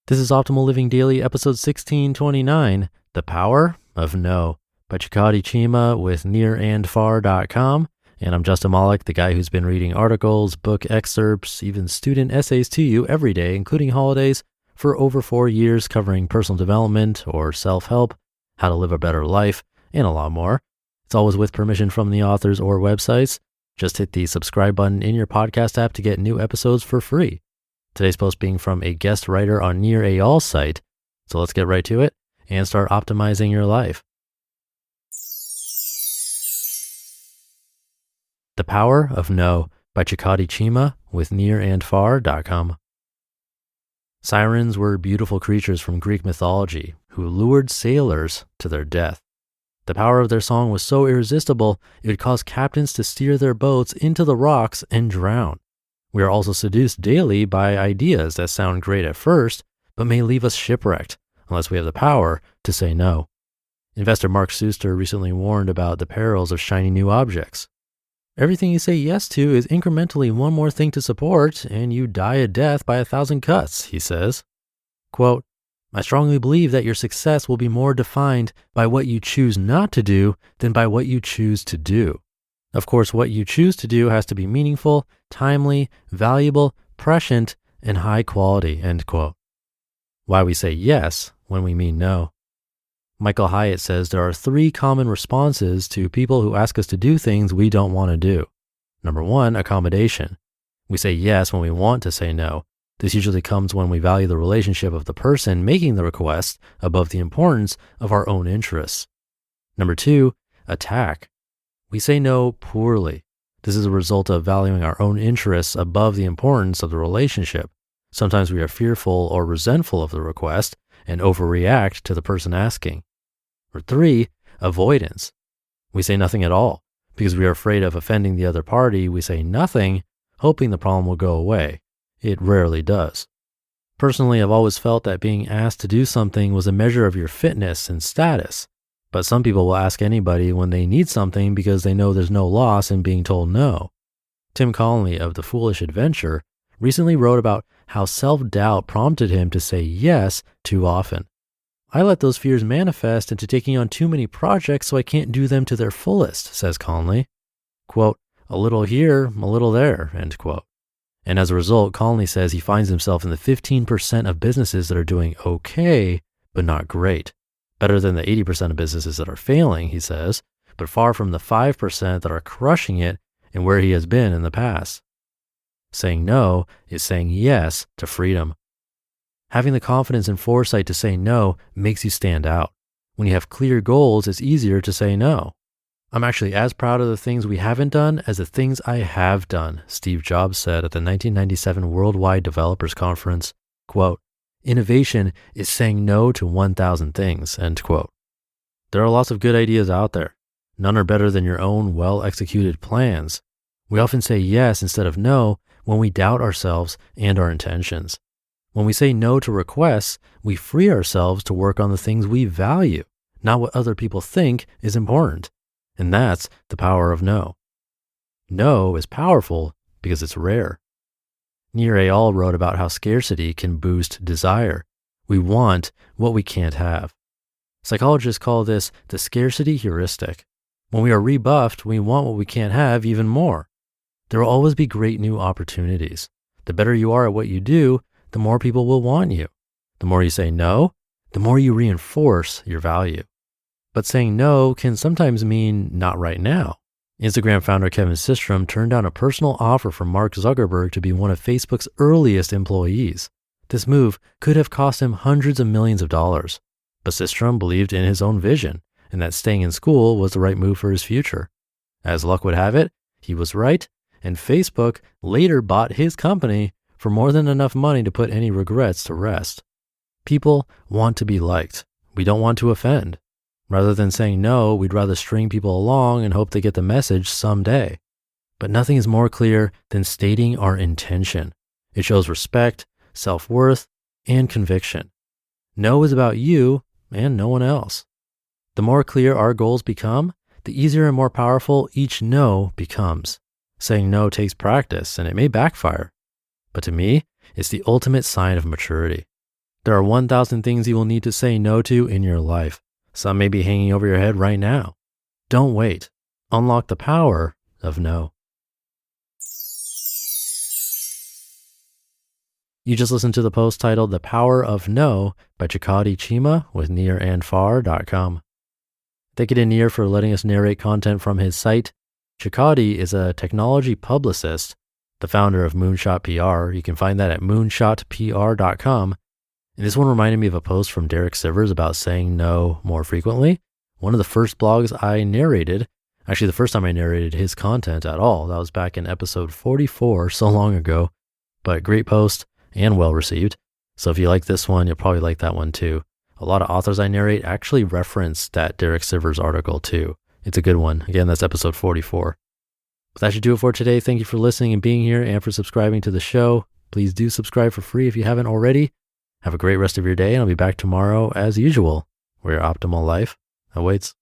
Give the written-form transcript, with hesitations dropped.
This is Optimal Living Daily, episode 1629, The Power of No, by Chikodi Chima with NirAndFar.com. And I'm Justin Malik, the guy who's been reading articles, book excerpts, even student essays to you every day, including holidays, for over 4 years, covering personal development or self-help, how to live a better life, and a lot more. It's always with permission from the authors or websites. Just hit the subscribe button in your podcast app to get new episodes for free. Today's post being from a guest writer on Nir And site. So let's get right to it and start optimizing your life. The Power of No by Chikodi Chima with NirAndFar.com. Sirens were beautiful creatures from Greek mythology who lured sailors to their death. The power of their song was so irresistible, it would cause captains to steer their boats into the rocks and drown. We are also seduced daily by ideas that sound great at first, but may leave us shipwrecked unless we have the power to say no. Investor Mark Suster recently warned about the perils of shiny new objects. Everything you say yes to is incrementally one more thing to support, and you die a death by 1,000 cuts, he says. Quote, I strongly believe that your success will be more defined by what you choose not to do than by what you choose to do. Of course, what you choose to do has to be meaningful, timely, valuable, prescient, and high quality, end quote. Why we say yes when we mean no. Michael Hyatt says there are 3 common responses to people who ask us to do things we don't want to do. Number 1, accommodation. We say yes when we want to say no. This usually comes when we value the relationship of the person making the request above the importance of our own interests. Number 2, attack. We say no poorly. This is a result of valuing our own interests above the importance of the relationship. Sometimes we are fearful or resentful of the request and overreact to the person asking. Or 3, avoidance. We say nothing at all. Because we are afraid of offending the other party, we say nothing, hoping the problem will go away. It rarely does. Personally, I've always felt that being asked to do something was a measure of your fitness and status. But some people will ask anybody when they need something because they know there's no loss in being told no. Tim Conley of The Foolish Adventure recently wrote about how self-doubt prompted him to say yes too often. I let those fears manifest into taking on too many projects so I can't do them to their fullest, says Conley. Quote, a little here, a little there, end quote. And as a result, Conley says he finds himself in the 15% of businesses that are doing okay, but not great. Better than the 80% of businesses that are failing, he says, but far from the 5% that are crushing it and where he has been in the past. Saying no is saying yes to freedom. Having the confidence and foresight to say no makes you stand out. When you have clear goals, it's easier to say no. I'm actually as proud of the things we haven't done as the things I have done, Steve Jobs said at the 1997 Worldwide Developers Conference. Quote, innovation is saying no to 1,000 things, end quote. There are lots of good ideas out there. None are better than your own well-executed plans. We often say yes instead of no when we doubt ourselves and our intentions. When we say no to requests, we free ourselves to work on the things we value, not what other people think is important. And that's the power of no. No is powerful because it's rare. Nir And wrote about how scarcity can boost desire. We want what we can't have. Psychologists call this the scarcity heuristic. When we are rebuffed, we want what we can't have even more. There will always be great new opportunities. The better you are at what you do, the more people will want you. The more you say no, the more you reinforce your value. But saying no can sometimes mean not right now. Instagram founder Kevin Systrom turned down a personal offer from Mark Zuckerberg to be one of Facebook's earliest employees. This move could have cost him hundreds of millions of dollars. But Systrom believed in his own vision and that staying in school was the right move for his future. As luck would have it, he was right, and Facebook later bought his company for more than enough money to put any regrets to rest. People want to be liked. We don't want to offend. Rather than saying no, we'd rather string people along and hope they get the message someday. But nothing is more clear than stating our intention. It shows respect, self-worth, and conviction. No is about you and no one else. The more clear our goals become, the easier and more powerful each no becomes. Saying no takes practice and it may backfire. But to me, it's the ultimate sign of maturity. There are 1,000 things you will need to say no to in your life. Some may be hanging over your head right now. Don't wait. Unlock the power of no. You just listened to the post titled The Power of No by Chikodi Chima with NirAndFar.com. Thank you to Nir for letting us narrate content from his site. Chikodi is a technology publicist, the founder of Moonshot PR. You can find that at moonshotpr.com. And this one reminded me of a post from Derek Sivers about saying no more frequently. One of the first blogs I narrated, actually the first time I narrated his content at all, that was back in episode 44, so long ago, but great post and well received. So if you like this one, you'll probably like that one too. A lot of authors I narrate actually reference that Derek Sivers article too. It's a good one. Again, that's episode 44. But that should do it for today. Thank you for listening and being here and for subscribing to the show. Please do subscribe for free if you haven't already. Have a great rest of your day, and I'll be back tomorrow as usual, where your optimal life awaits.